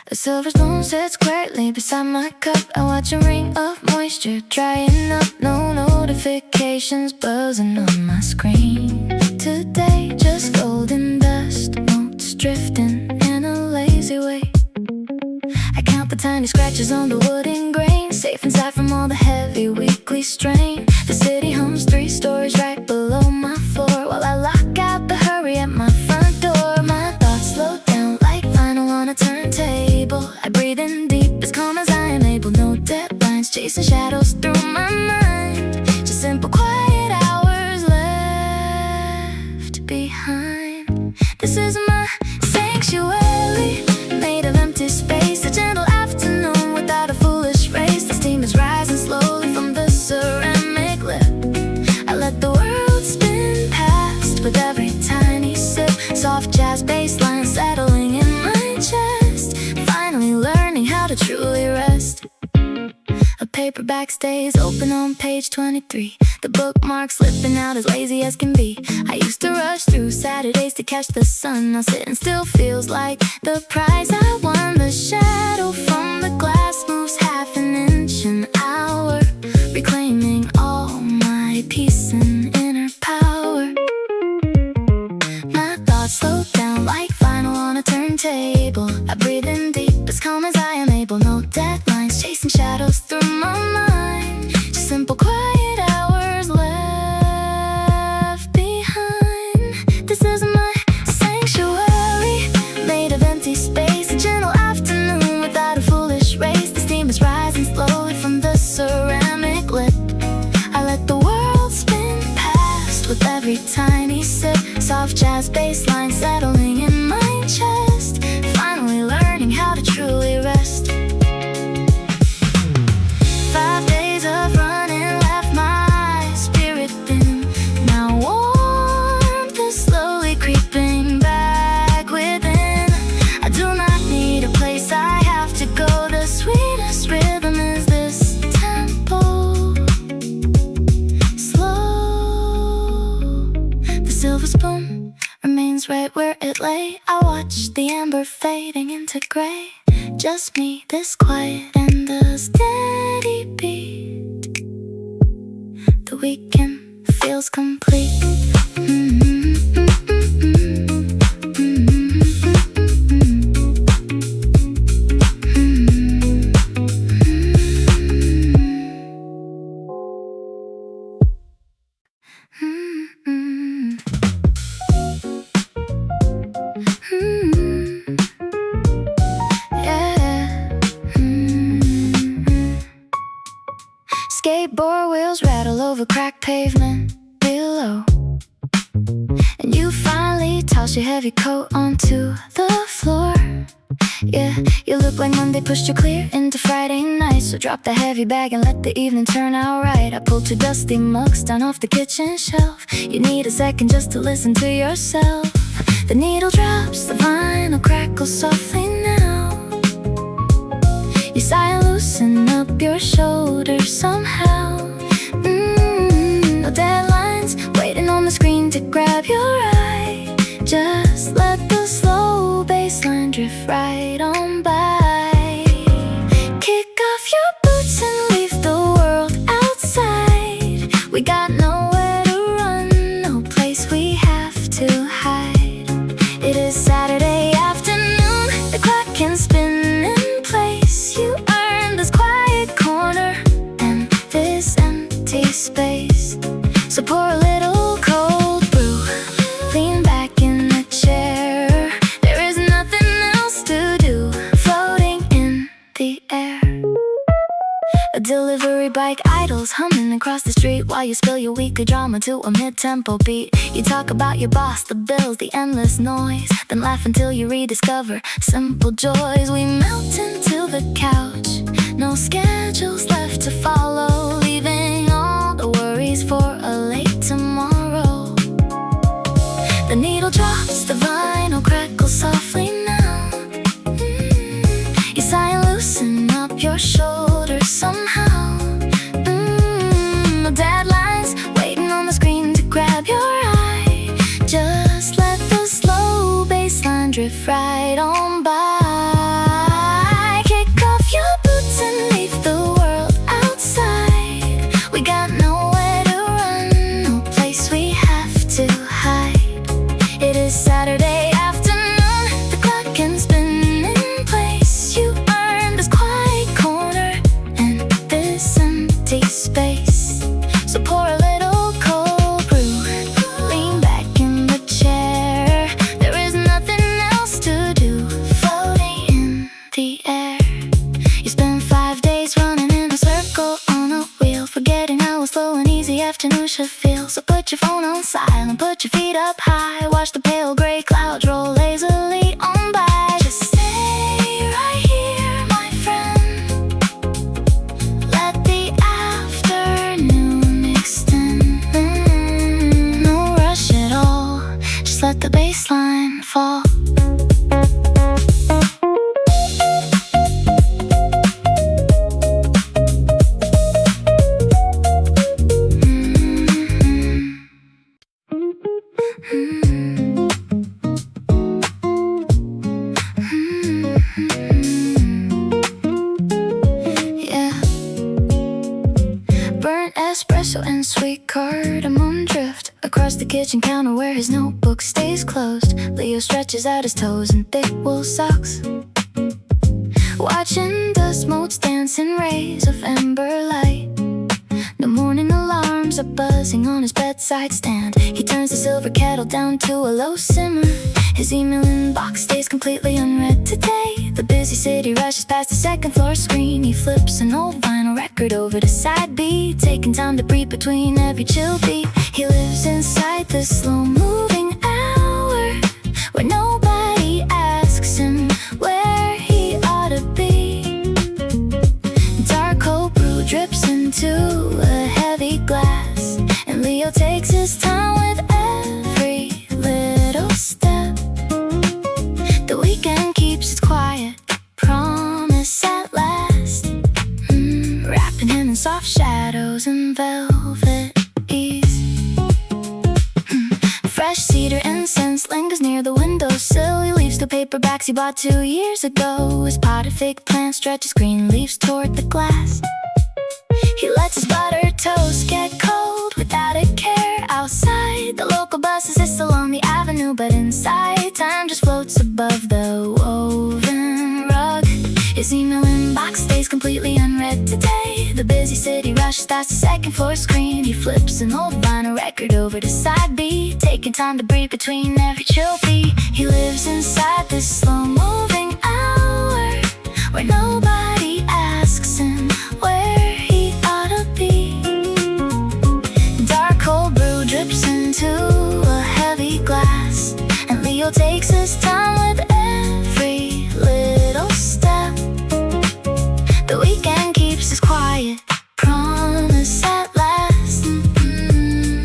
A silver spoon sits quietly beside my cup. I watch a ring of moisture drying up. No notifications buzzing on my screen. Today just golden dust, notes drifting in a lazy way. I count the tiny scratches on the wooden grain, safe inside from all the heavy weekly strain. The city hums 3 stories right below my floor, while I lock out the hurry at my front door. My thoughts slow down like vinyl on a turntable. I breathe in deep, as calm as I am able. No deadlines, chasing shadows through my mind. Just simple quiet hours left behind. This is my sanctuary, made of empty space. A gentle afternoon without a foolish race. The steam is rising slowly from the ceramic lip. I let the world spin past with every tiny sip. Soft jazz bass line settling in my chest. Finally learning how to truly rest. A paperback stays open on page 23. The bookmark slipping out as lazy as can be. I used to rush through Saturdays to catch the sun. Now sitting still feels like the prize I won. The shadow from the glass moves half an inch an hour, reclaiming all my peace and inner power. My thoughts slow down like vinyl on a turntable. I breathe in deep, as calm as I am able. No deadlines, chasing shadows through my mind. Just simple quiet hours left behind. This is my sanctuary, made of empty space. A gentle afternoon without a foolish race. The steam is rising slowly from the ceramic lip. I let the world spin past with every tiny sip. Soft jazz bass line settling in my chest. Finally learning how to truly rest. 5 days of running left my spirit thin. Now warmth is slowly creeping back within. I do not need a place, I have to go. The sweetest rhythm is this tempo. Slow. The silver spoon remains right where it lay. I watch the amber fading into gray. Just me, this quiet and the steady beat. The weekend feels complete. Skateboard wheels rattle over cracked pavement below, and you finally toss your heavy coat onto the floor. Yeah, you look like Monday pushed you clear into Friday night. So drop the heavy bag and let the evening turn out right. I pulled 2 dusty mugs down off the kitchen shelf. You need a second just to listen to yourself. The needle drops, the vinyl crackles softly now. You sigh and loosen up your shoulders somehow. No deadlines, waiting on the screen to grab your eye. Just let the slow bassline drift right on by. Kick off your boots and leave the world outside. We got nowhere to run, no place we have to hide. It is Saturday afternoon, the clock can spin in place. You earned this quiet corner and this empty space. So pour a little cold brew, lean back in the chair. There is nothing else to do, floating in the air. A delivery bike idles humming across the street while you spill your weekly drama to a mid-tempo beat. You talk about your boss, the bills, the endless noise, then laugh until you rediscover simple joys. We melt into the couch, no schedules left to follow, leaving all the worries for a late tomorrow. The needle drops, the vinyl crackles softly now. You sigh and loosen up your shoulders somehow. No deadlines, waiting on the screen to grab your eye. Just let the slow bassline drift right on by. the kitchen counter where his notebook stays closed. Leo stretches out his toes in thick wool socks, watching dust motes dance in rays of amber light. The morning alarms are buzzing on his bedside stand. He turns the silver kettle down to a low simmer. His email inbox stays completely unread today. The busy city rushes past the second floor screen. He flips an old vinyl record over to side B, taking time to breathe between every chill beat. He lives inside the slow-moving hour, where nobody asks him where he ought to be. Dark cold brew drips into a heavy glass, and Leo takes his time with every little step. The weekend keeps its quiet promise at last, wrapping him in soft shadows and velvet ease. Fresh cedar incense lingers near the windowsill. He leaves the paperbacks he bought 2 years ago. His potted fig plant stretches green leaves toward the glass. He lets his buttered toast get cold without a care. Outside, the local buses is still on the avenue, but inside, time just floats above the woven rug. His email inbox stays completely unread today. The busy city rushes past the second floor screen. He flips an old vinyl record over to side B, taking time to breathe between every chill beat. He lives inside this slow-moving hour, where nobody asks him where he ought to be. Dark cold brew drips into a heavy glass, and Leo takes his time with every little step. The weekend keeps his quiet promise at last,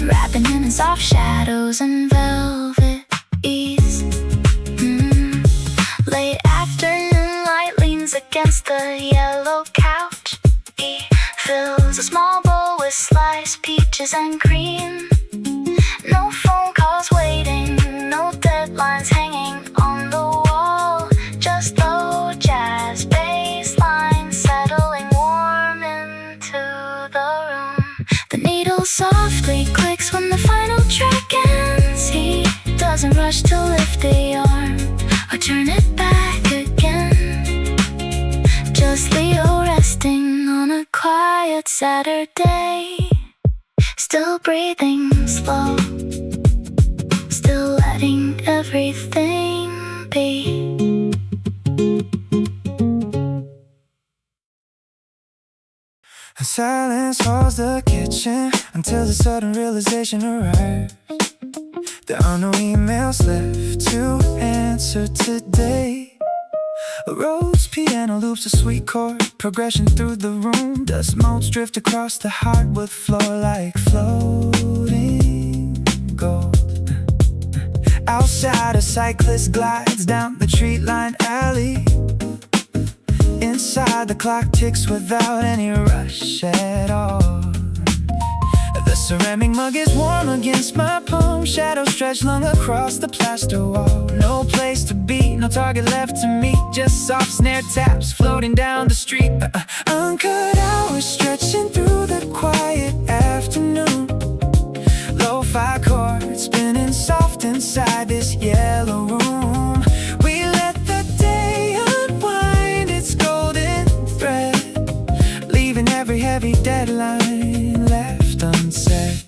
wrapping him in soft shadows and velvet ease. Late afternoon light leans against the yellow couch. He fills a small bowl with sliced peaches and cream. No phone calls waiting, no deadlines hanging on the wall. Just low jazz bass line settling warm into the room. The needle softly clicks when the final track ends. He doesn't rush to lift the arm or turn it back again. Just Leo resting on a quiet Saturday, still breathing slow, still letting everything be. Silence holds the kitchen until the sudden realization arrives. There are no emails left to answer today. A rose piano loops a sweet chord progression through the room. Dust motes drift across the hardwood floor like floating gold. Outside, a cyclist glides down the tree-lined alley. Inside, the clock ticks without any rush at all. The ceramic mug is warm against my palm. Shadows stretch long across the plaster wall. No place to be, no target left to meet. Just soft snare taps floating down the street. Uncut hours stretching through the quiet afternoon. Lo-fi chords spinning soft inside this yellow room. We let the day unwind its golden thread, leaving every heavy deadline left unsaid.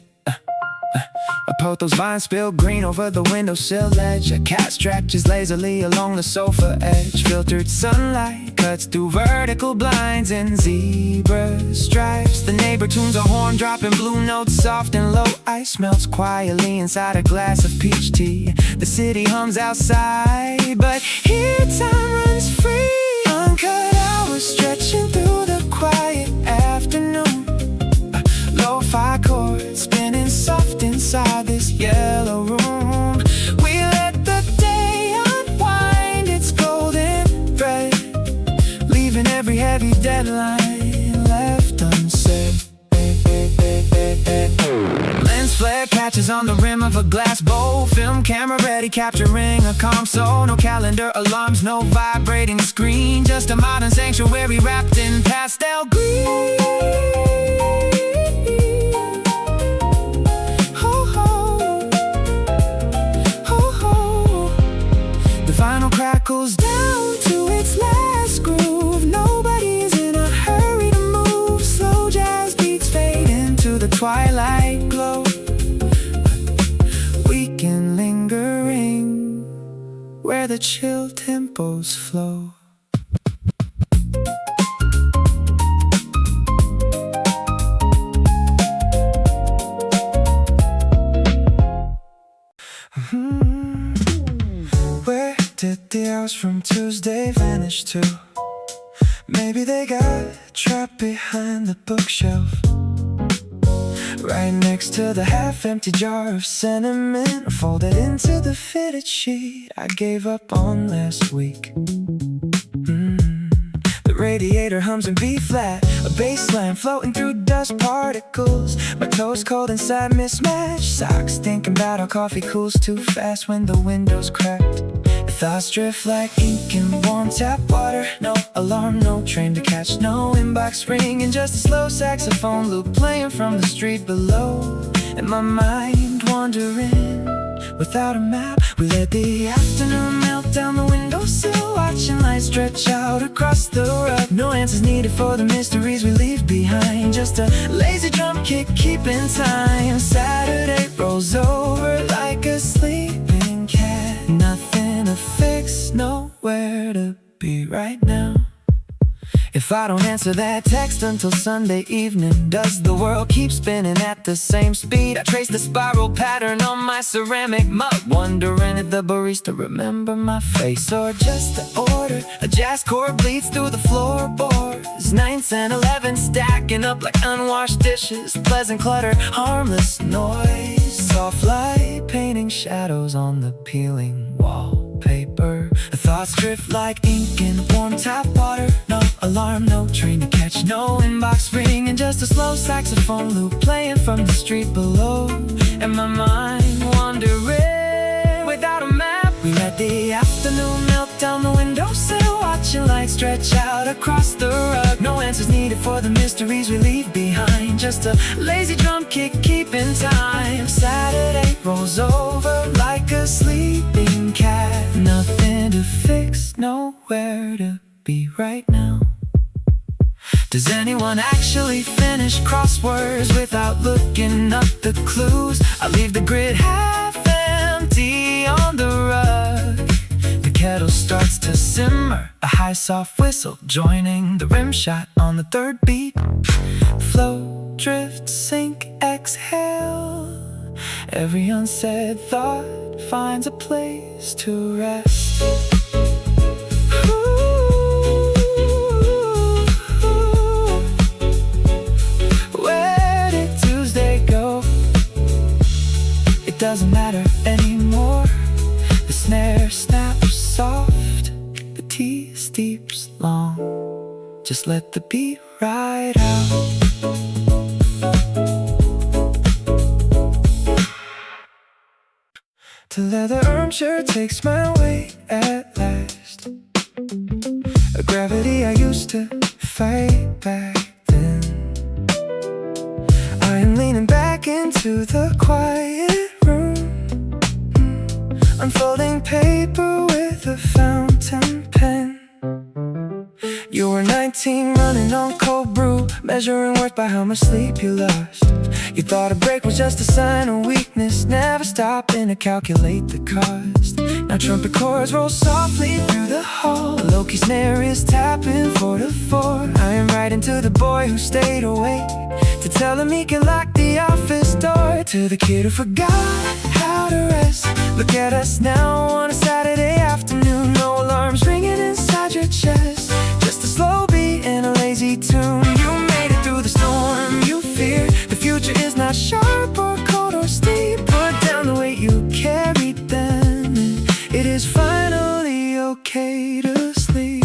A pothos vine spilled green over the windowsill ledge. A cat stretches lazily along the sofa edge. Filtered sunlight cuts through vertical blinds in zebra stripes. The neighbor tunes a horn, dropping blue notes soft and low. Ice melts quietly inside a glass of peach tea. The city hums outside, but here time runs free. Uncut hours stretching through the quiet afternoon. Lo-fi chords spinning soft inside this yellow room. We let the day unwind its golden thread, leaving every heavy deadline left unsaid. Lens flare catches on the rim of a glass bowl. Film camera ready, capturing a calm soul. No calendar alarms, no vibrating screen. Just a modern sanctuary wrapped in pastel green. chill tempos flow. Where did the hours from Tuesday vanish to? Maybe they got trapped behind the bookshelf, right next to the half-empty jar of cinnamon, folded into the fitted sheet I gave up on last week. The radiator hums in B-flat, a bass line floating through dust particles. My toes cold inside mismatched socks, thinking about how coffee cools too fast when the window's cracked. Thoughts drift like ink in warm tap water. No alarm, no train to catch, no inbox ring, and just a slow saxophone loop playing from the street below. And my mind wandering without a map. We let the afternoon melt down the windowsill, watching light stretch out across the rug. No answers needed for the mysteries we leave behind, just a lazy drum kick keeping time. Saturday rolls over like a sleeping cat. Nothing to fix, nowhere to be right now. If I don't answer that text until Sunday evening, does the world keep spinning at the same speed? I trace the spiral pattern on my ceramic mug, wondering if the barista remember my face or just the order. A jazz chord bleeds through the floorboards, 9s and 11s stacking up like unwashed dishes. Pleasant clutter, harmless noise, soft light painting shadows on the peeling wallpaper. The thoughts drift like ink in warm tap water. No alarm, no train to catch, no inbox ring, and just a slow saxophone loop playing from the street below. And my mind wandering without a map. We let the afternoon melt down the windowsill, watching light stretch out across the rug. No answers needed for the mysteries we leave behind, just a lazy drum kick keeping time. Saturday rolls over like a sleeping cat. Nothing to fix, nowhere to be right now. Does anyone actually finish crosswords without looking up the clues? I leave the grid half empty on the rug. The kettle starts to simmer, a high soft whistle joining the rim shot on the third beat. Flow, drift, sink, exhale. Every unsaid thought finds a place to rest. Doesn't matter anymore. The snare snaps soft, the tea steeps long. Just let the beat ride out. The leather armchair takes my weight at last, a gravity I used to fight back then. I am leaning back into the quiet room, unfolding paper with a fountain pen. You were 19, running on cold brew, measuring worth by how much sleep you lost. You thought a break was just a sign of weakness, never stopping to calculate the cost. Now trumpet chords roll softly through the hall, a low-key snare is tapping 4/4. I am writing to the boy who stayed awake to tell him he can lock the office door. To the kid who forgot how to rest, look at us now on a Saturday afternoon. No alarms ringing inside your chest, just a slow beat and a lazy tune. You made it through the storm you feared. The future is not sharp or cold or steep. Put down the weight you carried then, and it is finally okay to sleep.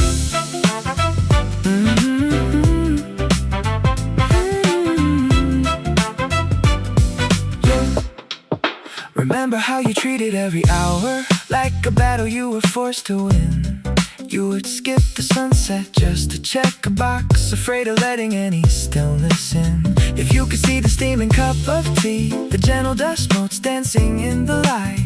Remember how you treated every hour like a battle you were forced to win. You would skip the sunset just to check a box, afraid of letting any stillness in. If you could see the steaming cup of tea, the gentle dust motes dancing in the light,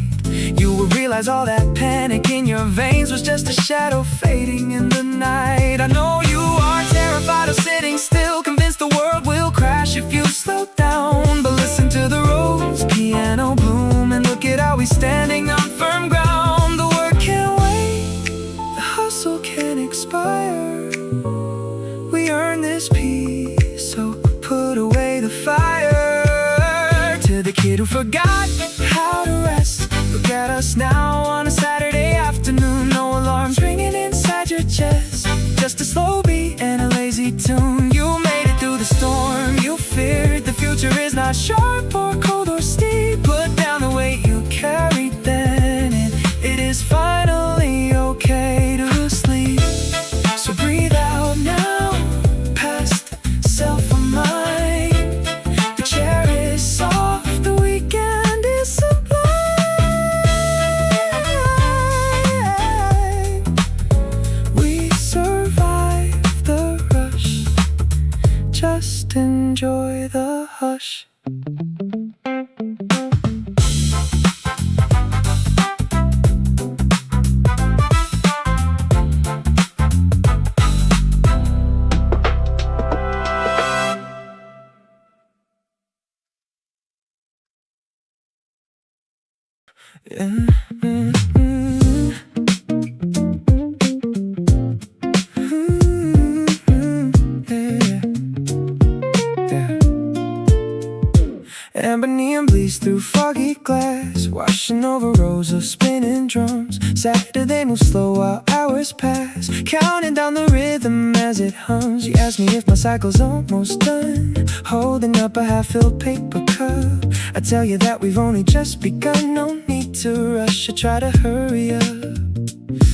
you would realize all that panic in your veins was just a shadow fading in the night. I know you are terrified of sitting still, convinced the world will crash if you slow down. But listen to the rose piano bloom, and look at how we're standing on firm ground. The world can't wait, kid who forgot how to rest. Look at us now on a Saturday afternoon. No alarms ringing inside your chest, just a slow beat and a lazy tune. You made it through the storm you feared. The future is not sharp or cold or steep. Put down the weight you carried then, and it is finally okay to sleep. So breathe out now, past self of mine. The chair is soft, the weekend is sublime. We survive the rush, just enjoy the hush. Amber neon bleeds through foggy glass, washing over rows of spinning drums. Saturday moves slow while hours pass, counting down the rhythm as it hums. You ask me if my cycle's almost done, holding up a half-filled paper cup. I tell you that we've only just begun. No need to rush or try to hurry up.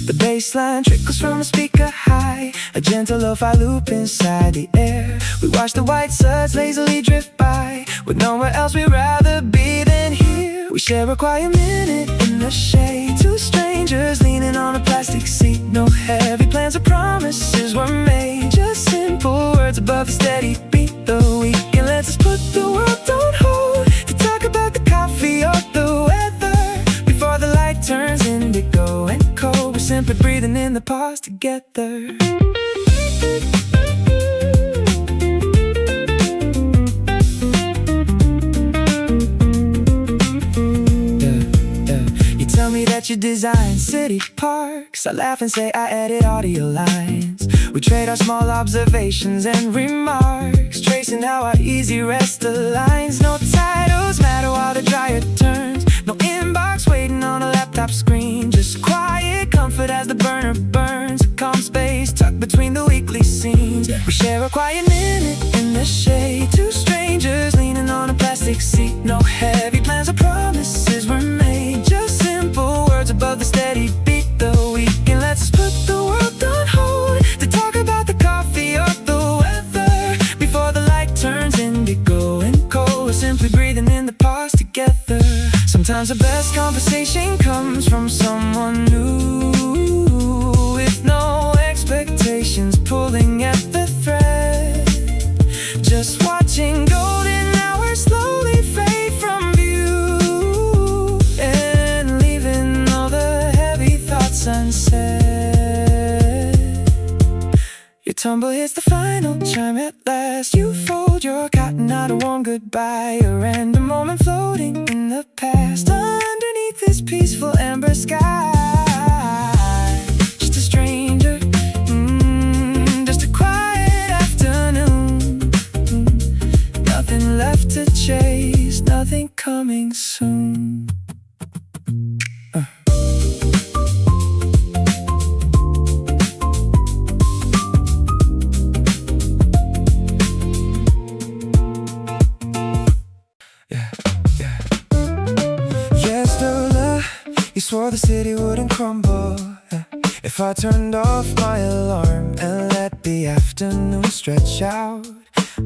The bass line trickles from a speaker high, a gentle lo-fi loop inside the air. We watch the white suds lazily drift by, with nowhere else we'd rather be than here. We share a quiet minute in the shade, two strangers leaning on a plastic seat. No heavy plans or promises were made, just simple words above the steady beat. The weekend lets us put the world on hold to talk about the coffee or the weather before the light turns indigo and cold. We're simply breathing in the pause together. Tell me that you design city parks. I laugh and say I edit audio lines. We trade our small observations and remarks, tracing how our easy rest aligns. No titles matter while the dryer turns, no inbox waiting on a laptop screen. Just quiet comfort as the burner burns, a calm space tucked between the weekly scenes. We share a quiet minute in the shade, two strangers leaning on a plastic seat. No heavy plans or promises were made, just simple words above the steady beat. The weekend lets us put the world on hold to talk about the coffee or the weather before the light turns indigo and cold. We're simply breathing in the pause together. Sometimes the best conversation comes from someone new, with no expectations, pulling at the thread, just watching golden hours slowly fade from view, and leaving all the heavy thoughts unsaid. Your tumble hits the final chime at last. You fold your cotton out, a warm goodbye, a random moment floating in the past. Underneath this peaceful amber sky, just a stranger, just a quiet afternoon. Nothing left to chase, nothing coming soon. You swore the city wouldn't crumble if I turned off my alarm and let the afternoon stretch out.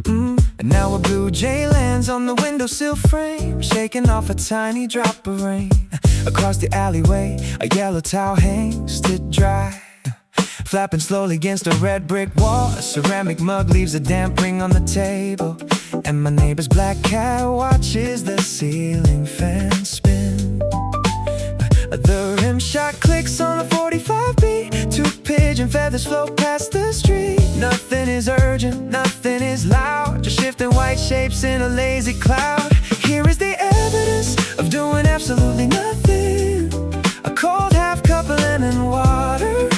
And now a blue jay lands on the windowsill frame, shaking off a tiny drop of rain. Across the alleyway, a yellow towel hangs to dry, flapping slowly against a red brick wall. A ceramic mug leaves a damp ring on the table, and my neighbor's black cat watches the ceiling fan spin. The rim shot clicks on the 45B, two pigeon feathers float past the street. Nothing is urgent, nothing is loud, just shifting white shapes in a lazy cloud. Here is the evidence of doing absolutely nothing. A cold half cup of lemon water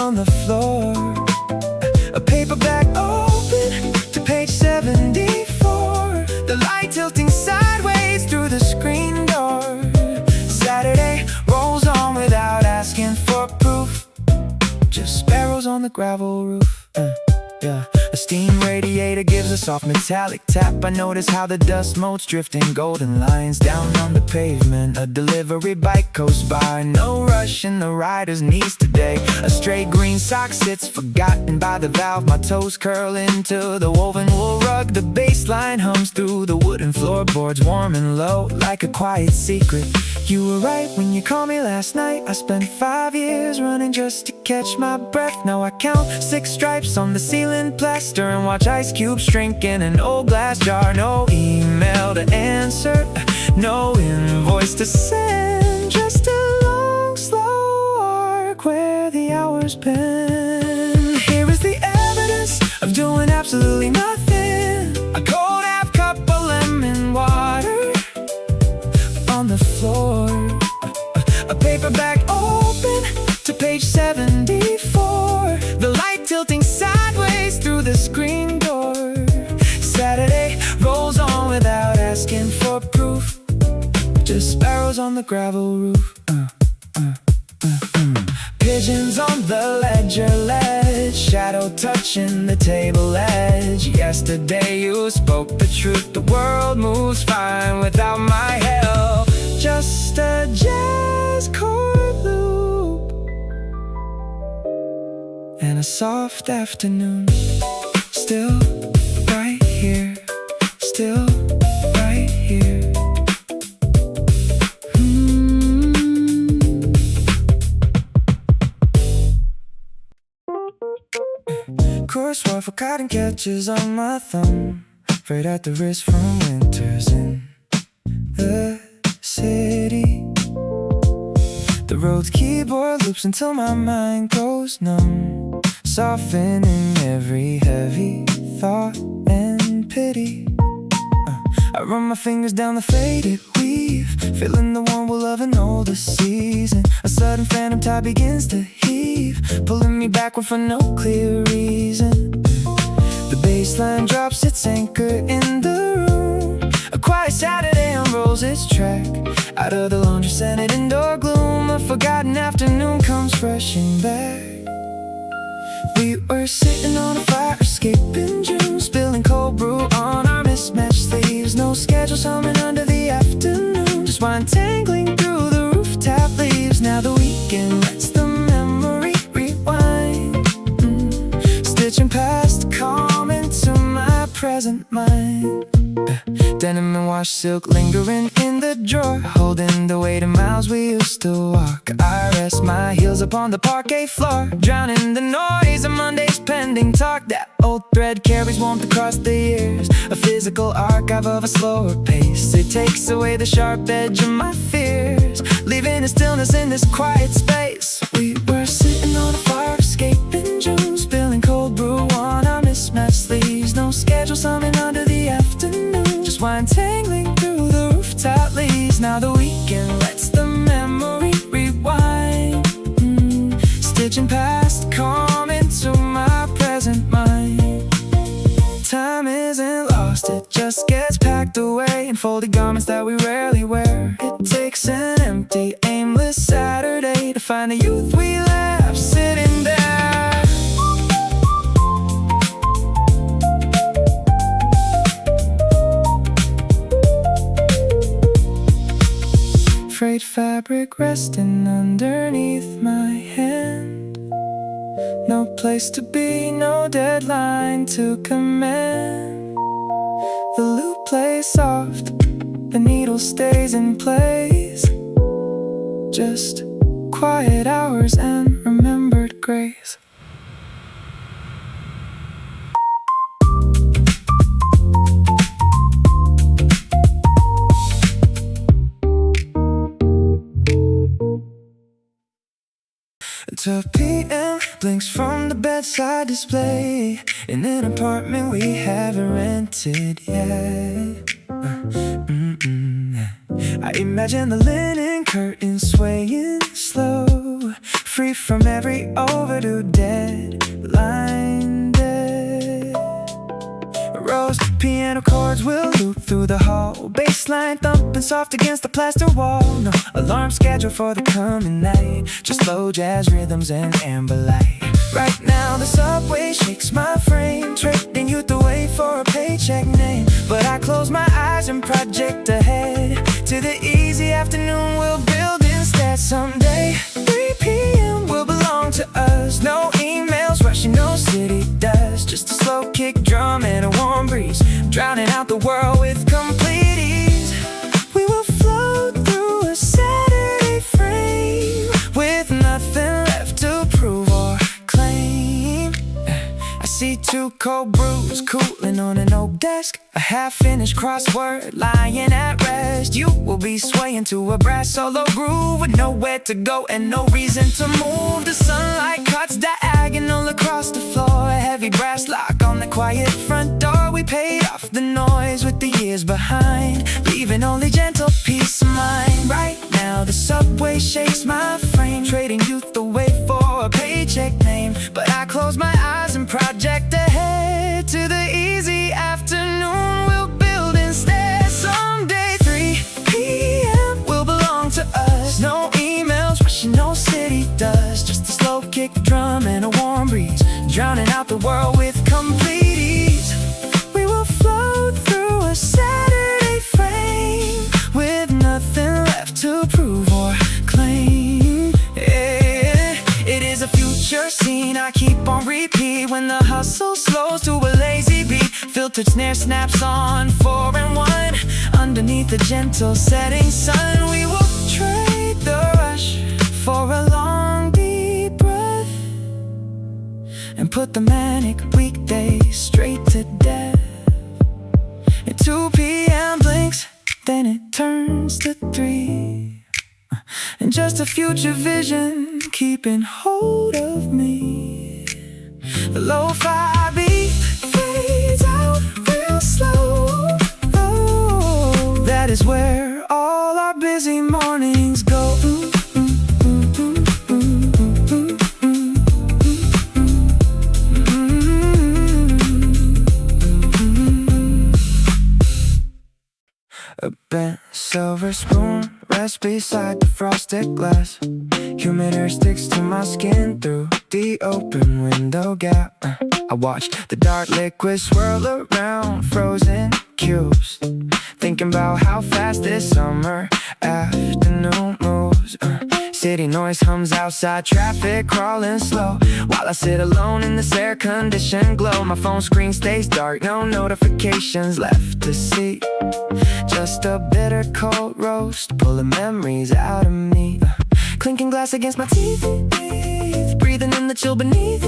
on the floor, a paperback open to page 74, the light tilting sideways on the gravel roof. Yeah. A steam radiator gives a soft metallic tap. I notice how the dust motes drift in golden lines down on the pavement. A delivery bike goes by, no rush in the rider's knees today. A stray green sock sits forgotten by the valve. My toes curl into the woven wool rug. The bass line hums through the wooden floorboards, warm and low like a quiet secret. You were right when you called me last night. I spent 5 years running just to catch my breath. Now I count 6 stripes on the ceiling plaster and watch ice cubes shrink in an old glass jar. No email to answer, no invoice to send, just a long slow arc where the hours bend. Here is the evidence of doing absolutely nothing. A cold half cup of lemon water on the floor, a paperback open to page 74, the light tilting sideways through the screen door. Saturday rolls on without asking for proof, just sparrows on the gravel roof. Pigeons on the ledger ledge, shadow touching the table edge. Yesterday you spoke the truth, the world moves fine without my help. Just a jazz chord loop and a soft afternoon. Still right here, still right here. Coursework for cotton catches on my thumb, right at the wrist from winters in the city. The road's keyboard loops until my mind goes numb, softening every heavy thought and pity. I run my fingers down the faded weave, feeling the warm will of an older season. A sudden phantom tide begins to heave, pulling me backward for no clear reason. The bass line drops its anchor in the room. A quiet Saturday unrolls its track out of the laundry scented indoor gloom. A forgotten afternoon comes rushing back. We were sitting on a fire escape in June, spilling cold brew on our mismatched sleeves. No schedules humming under the afternoon, just wine tangling through the rooftop leaves. Now the weekend lets the memory rewind, stitching past calm into my present mind. Denim and wash silk lingering in the drawer, holding the weight of miles we used to walk. I rest my heels upon the parquet floor, drowning the noise of Monday's pending talk. That old thread carries warmth across the years, a physical archive of a slower pace. It takes away the sharp edge of my fears, leaving a stillness in this quiet space. We were sitting on a fire escape in June, spilling cold brew on our mismatched sleeves. No schedule summing under the afternoon, just wine tangling through the rooftop leaves. Now the weekend lets the memory rewind, stitching past calm into my present mind. Time isn't lost, it just gets packed away in folded garments that we rarely wear. It takes an empty, aimless Saturday to find the youth we left sitting there. Frayed fabric resting underneath my hand. No place to be, no deadline to command. The loop plays soft, the needle stays in place. Just quiet hours and remembered grace. Until PM blinks from the bedside display in an apartment we haven't rented yet. I imagine the linen curtains swaying slow, free from every overdue deadline. Rose piano chords will loop through the hall, bassline thumping soft against the plaster wall. No alarm scheduled for the coming night, just slow jazz rhythms and amber light. Right now the subway shakes my frame, trading youth away for a paycheck name. But I close my eyes and project ahead to the easy afternoon we'll build instead. Someday 3 p.m. will belong to us. No emails rushing, no city dust, just a slow kick drum and a warm breeze, drowning out the world with complete ease. We will float through a Saturday frame with nothing left to prove or claim. I see 2 cold brews cooling on an oak desk, a half-finished crossword lying at rest. You will be swaying to a brass solo groove with nowhere to go and no reason to move. The sunlight cuts diagonal across the floor, a heavy brass lock on the quiet front door. We paid off the noise with the years behind, leaving only gentle peace of mind. Right now the subway shakes my frame, trading youth away for a paycheck name. But I close my eyes and project ahead to the easy afternoon we'll build instead. Someday 3 p.m. will belong to us. No emails rushing, no city dust, just a slow kick drum and a warm breeze, drowning out the world with complete ease. We will float through a Saturday frame with nothing left to prove or claim. Yeah, it is a future scene I keep on repeat when the hustle slows to a lazy beat. Filtered snare snaps on 4 and 1 underneath the gentle setting sun. We will trade the rush for a long deep breath and put the manic weekdays straight to death. And 2 p.m. blinks, then it turns to 3, and just a future vision keeping hold of me. The lo-fi beat fades out real slow. Oh, that is where all our busy mornings go. A bent silver spoon rests beside the frosted glass. Humid air sticks to my skin through the open window gap. I watch the dark liquid swirl around frozen cubes, thinking about how fast this summer afternoon moves. City noise hums outside, traffic crawling slow, while I sit alone in this air-conditioned glow. My phone screen stays dark, no notifications left to see, just a bitter cold roast pulling memories out of me. Clinking glass against my teeth, breathing in the chill beneath.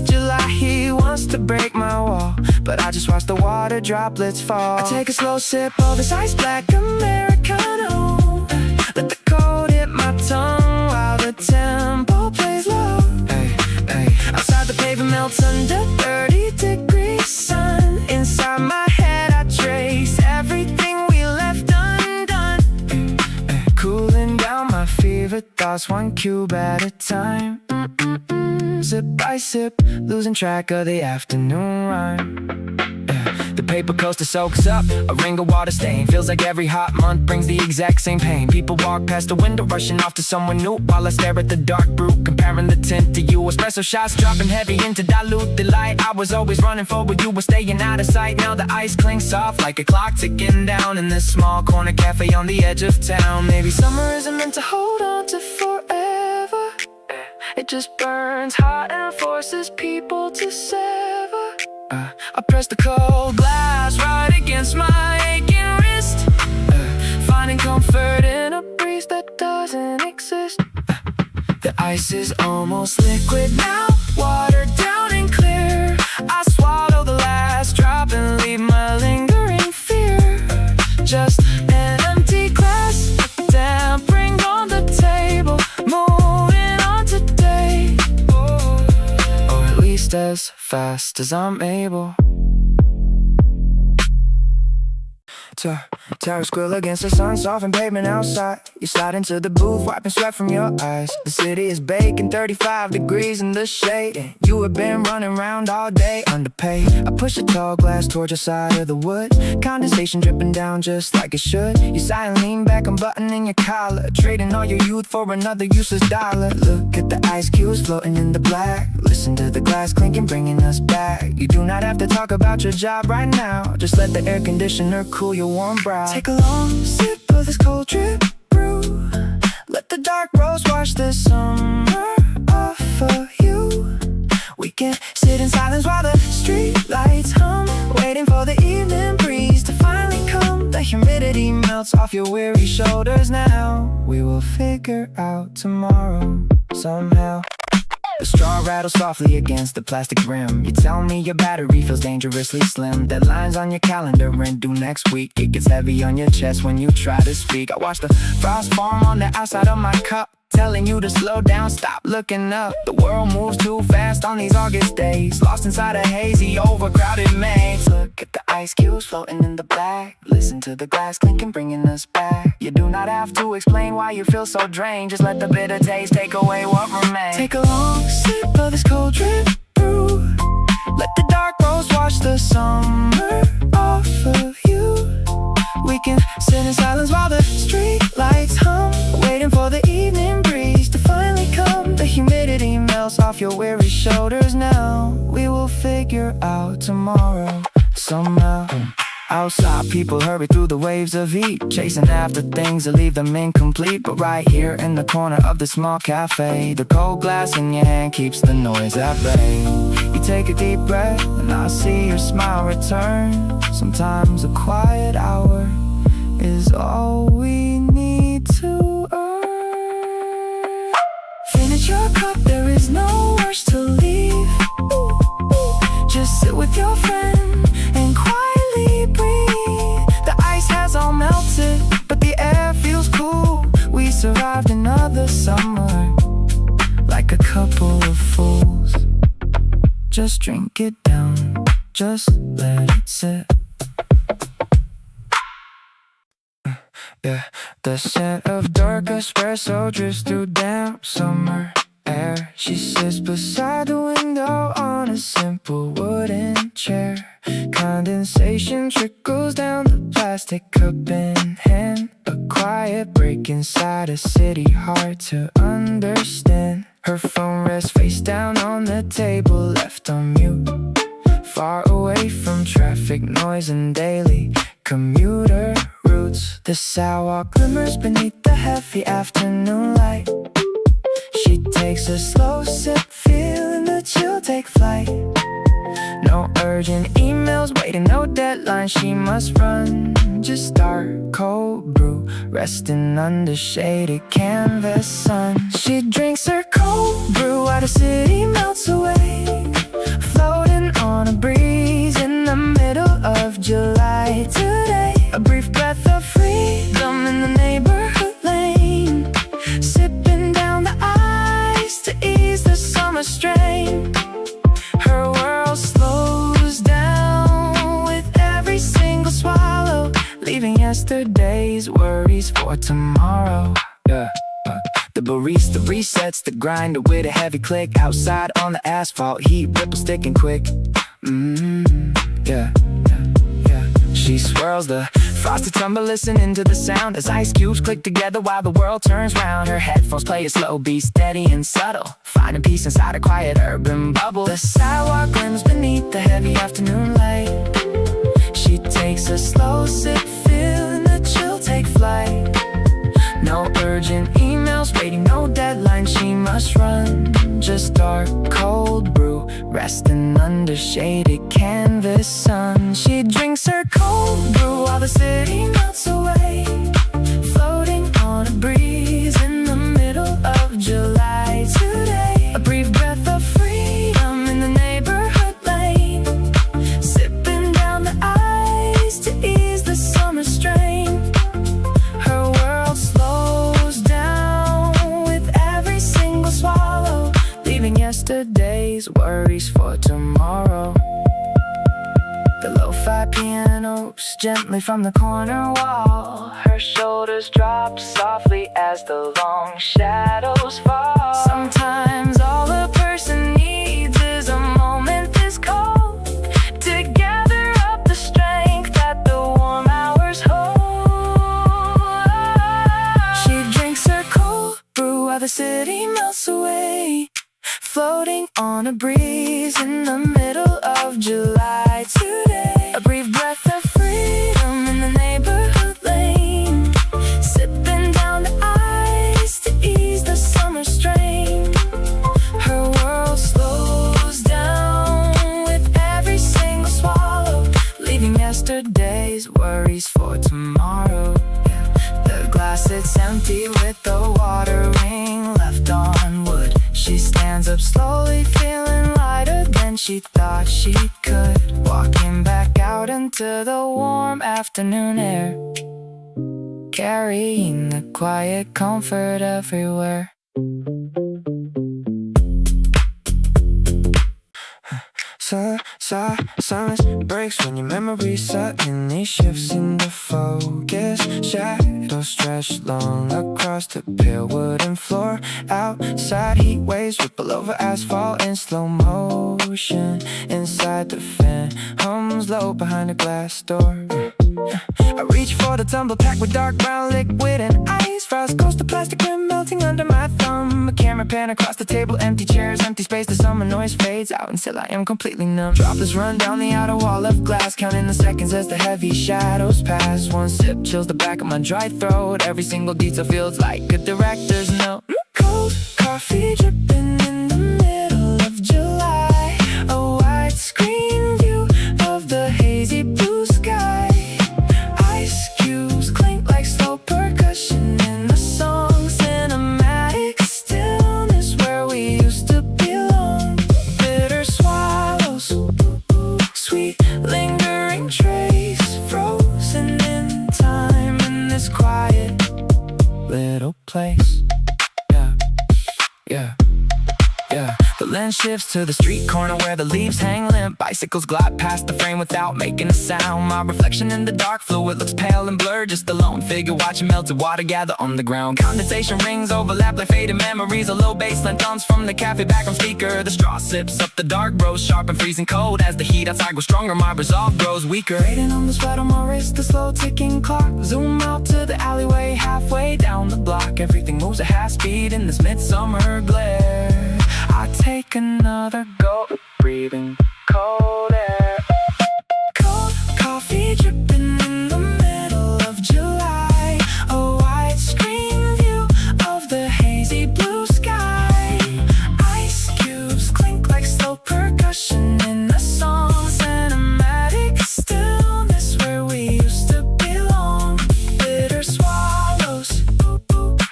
July heat wants to break my wall, but I just watch the water droplets fall. I take a slow sip of this ice black Americano, let the cold hit my tongue while the tempo plays low. Hey, hey. Outside the pavement melts under 30-degree sun. Inside my head I trace everything we left undone, cooling down my fevered thoughts 1 cube at a time. Sip by sip, losing track of the afternoon rhyme. The paper coaster soaks up a ring of water stain. Feels like every hot month brings the exact same pain. People walk past the window rushing off to someone new, while I stare at the dark brew, comparing the tint to you. Espresso shots dropping heavy into dilute the light. I was always running forward, you were staying out of sight. Now the ice clings soft like a clock ticking down in this small corner cafe on the edge of town. Maybe summer isn't meant to hold on to forever, it just burns hot and forces people to sever. I press the cold glass right against my aching wrist, finding comfort in a breeze that doesn't exist. The ice is almost liquid now, watered down and clear. I swallow the last drop and leave my lingering fear. Just an empty glass, a damp ring on the table, moving on today, or at least as fast as I'm able to Tower squill against the sun, softened pavement outside. You slide into the booth, wiping sweat from your eyes. The city is baking, 35 degrees in the shade, and you have been running around all day, underpaid. I push a tall glass towards your side of the wood, condensation dripping down just like it should. You sigh and lean back, unbuttoning your collar, trading all your youth for another useless dollar. Look at the ice cubes floating in the black. Listen to the glass clinking, bringing us back. You do not have to talk about your job right now. Just let the air conditioner cool your warm brow. Take a long sip of this cold drip brew. Let the dark rose wash the summer off of you. We can sit in silence while the street lights hum, waiting for the evening breeze to finally come. The humidity melts off your weary shoulders now. We will figure out tomorrow somehow. The straw rattles softly against the plastic rim. You tell me your battery feels dangerously slim. Deadlines on your calendar and due next week. It gets heavy on your chest when you try to speak. I watch the frost form on the outside of my cup, telling you to slow down, stop looking up. The world moves too fast on these August days, lost inside a hazy, overcrowded maze. Look at the ice cubes floating in the black. Listen to the glass clinking, bringing us back. You do not have to explain why you feel so drained. Just let the bitter taste take away what remains. Take a long sip of this cold drip brew. Let the dark rose wash the summer off of you. We can sit in silence while the street lights hum, waiting for the evening breeze to finally come. The humidity melts off your weary shoulders now. We will figure out tomorrow somehow. Outside, people hurry through the waves of heat, chasing after things that leave them incomplete. But right here in the corner of the small cafe, the cold glass in your hand keeps the noise at bay. You take a deep breath and I see your smile return. Sometimes a quiet hour is all we need to earn. Finish your cup, there is no rush to leave. Just sit with your friend and quietly breathe. The ice has all melted, but the air feels cool. We survived another summer like a couple of fools. Just drink it down, just let it sit. Yeah, the scent of dark espresso drifts through damp summer air. She sits beside the window on a simple wooden chair. Condensation trickles down the plastic cup in hand. A quiet break inside a city hard to understand. Her phone rests face down on the table, left on mute, far away from traffic noise and daily commuter routes. The sidewalk glimmers beneath the heavy afternoon light. She takes a slow sip, feeling the chill take flight. No urgent emails waiting, no deadline she must run. Just start cold brew, resting under shaded canvas sun. She drinks her cold brew while the city melts away, floating on a breeze in the middle of July. Today, a brief breath of freedom in the neighborhood lane, sipping down the ice to ease the summer strain. Her world slows down with every single swallow, leaving yesterday's worries for tomorrow. Yeah. The barista resets the grinder with a heavy click. Outside on the asphalt, heat ripples sticking quick. Yeah. She swirls the frosted tumble, listening to the sound as ice cubes click together while the world turns round. Her headphones play a slow beat, steady and subtle, finding peace inside a quiet urban bubble. The sidewalk glimmers beneath the heavy afternoon light. She takes a slow sip, feeling the chill take flight. No urgent emails waiting, no deadline she must run. Just dark cold brew, resting under shaded canvas sun. She drinks her cold brew while the city melts away, floating on a breeze in the middle of July. Today, a brief breath of freedom in the neighborhood lane, sipping down the ice to ease the summer strain. Her world slows down with every single swallow, leaving yesterday's worries for tomorrow. The lo-fi pianos gently from the corner wall. Her shoulders drop softly as the long shadows fall. Sometimes all a person needs is a moment this cold to gather up the strength that the warm hours hold. She drinks her cold brew while the city melts away, floating on a breeze in the middle of July today. A brief breath of freedom in the neighborhood lane, sipping down the ice to ease the summer strain. Her world slows down with every single swallow, leaving yesterday's worries for tomorrow. The glass sits empty with the watering left on wood. She stands up slowly, feeling lighter than she thought she could, walking back out into the warm afternoon air, carrying the quiet comfort everywhere. Silence breaks when your memory suddenly shifts into focus. Shadows stretch long across the pale wooden floor. Outside, heat waves ripple over asphalt in slow motion. Inside, the fan hums low behind a glass door. I reach for the tumbler packed with dark brown liquid and ice. Frost coast the plastic rim melting under my thumb. A camera pan across the table, empty chairs, empty space. The summer noise fades out until I am completely numb. Droplets run down the outer wall of glass, counting the seconds as the heavy shadows pass. One sip chills the back of my dry throat. Every single detail feels like a director's note. Cold coffee dripping in the middle of July, a widescreen view of the hazy blue sky. Ice cubes clink like slow percussion in the song. Cinematic stillness where we used to belong. Bitter swallows, sweet lingering trace, frozen in time in this quiet little place. Yeah. The lens shifts to the street corner where the leaves hang limp. Bicycles glide past the frame without making a sound. My reflection in the dark fluid looks pale and blurred. Just a lone figure watching melted water gather on the ground. Condensation rings overlap like faded memories. A low baseline thumps from the cafe background speaker. The straw sips up the dark rose, sharp and freezing cold. As the heat outside grows stronger, my resolve grows weaker. Waiting on the sweat on my wrist, the slow ticking clock. Zoom out to the alleyway halfway down the block. Everything moves at half speed in this midsummer glare. I take another gulp, breathing cold air. Cold coffee dripping in the middle of July, a widescreen view of the hazy blue sky. Ice cubes clink like slow percussion in the song. Cinematic stillness where we used to belong. Bitter swallows,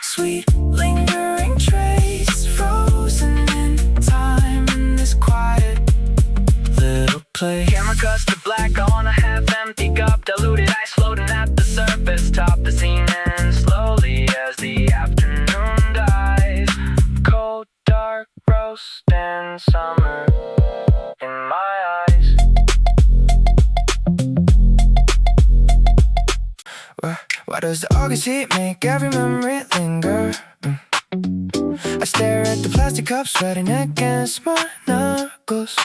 sweet lingering trace, frozen time in this quiet little place. Camera cuts to black on a half-empty cup. Diluted ice floating at the surface. Top the scene and slowly as the afternoon dies. Cold, dark, roast and summer in my eyes. Why does the August heat make every memory linger? I stare at the plastic cup sweating against my knuckles.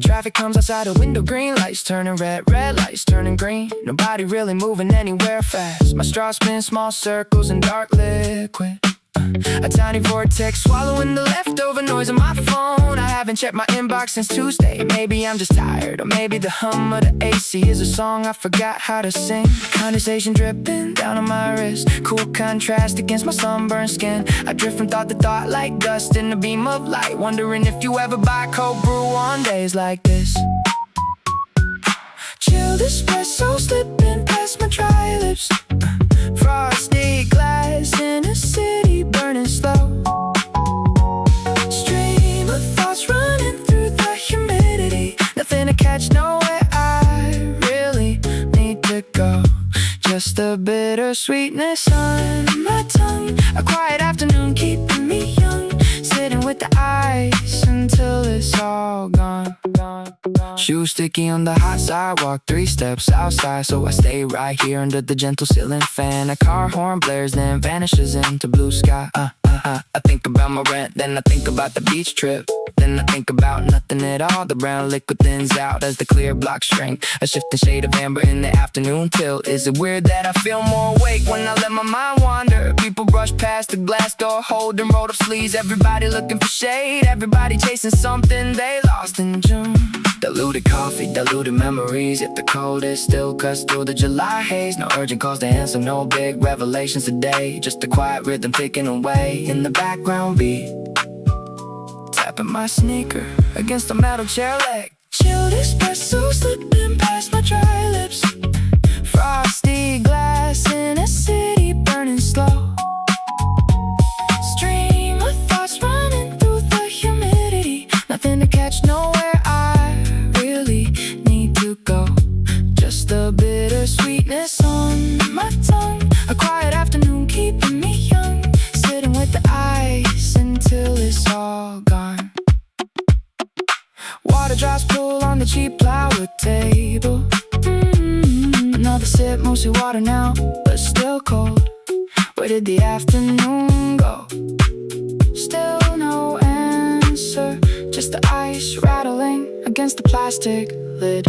Traffic comes outside the window, green lights turning red, red lights turning green. Nobody really moving anywhere fast. My straw spins small circles in dark liquid. A tiny vortex swallowing the leftover noise on my phone. I haven't checked my inbox since Tuesday. Maybe I'm just tired, or maybe the hum of the AC is a song I forgot how to sing. Condensation dripping down on my wrist, cool contrast against my sunburned skin. I drift from thought to thought like dust in a beam of light, wondering if you ever buy cold brew on days like this. Chilled espresso slipping past my dry lips. Frosty glass in a city burning slow. Stream of thoughts running through the humidity. Nothing to catch, nowhere I really need to go. Just the bitter sweetness on my tongue. A quiet afternoon keeping me young. Sitting with the ice until it's all gone. Shoes sticky on the hot sidewalk, 3 steps outside, so I stay right here under the gentle ceiling fan. A car horn blares, then vanishes into blue sky. I think about my rent, then I think about the beach trip. Then I think about nothing at all. The brown liquid thins out as the clear blocks shrink. A shifting shade of amber in the afternoon tilt. Is it weird that I feel more awake when I let my mind wander? People brush past the glass door, holding rolled up sleeves. Everybody looking for shade, everybody chasing something they lost in June. Diluted coffee, diluted memories. Yet the cold is still cuts through the July haze. No urgent calls to answer, no big revelations today. Just a quiet rhythm ticking away in the background beat. Tapping my sneaker against the metal chair leg. Chilled espresso slipping past my dry lips. Frosty glass in a city burning slow. Stream of thoughts running through the humidity. Nothing to catch, nowhere I really need to go. Just the bitter sweetness on my tongue. A quiet afternoon keeping me young. Sitting with the ice until it's all gone. Water drops pool on the cheap plywood table. Another sip, mostly water now, but still cold. Where did the afternoon go? Still no answer, just the ice rattling against the plastic lid.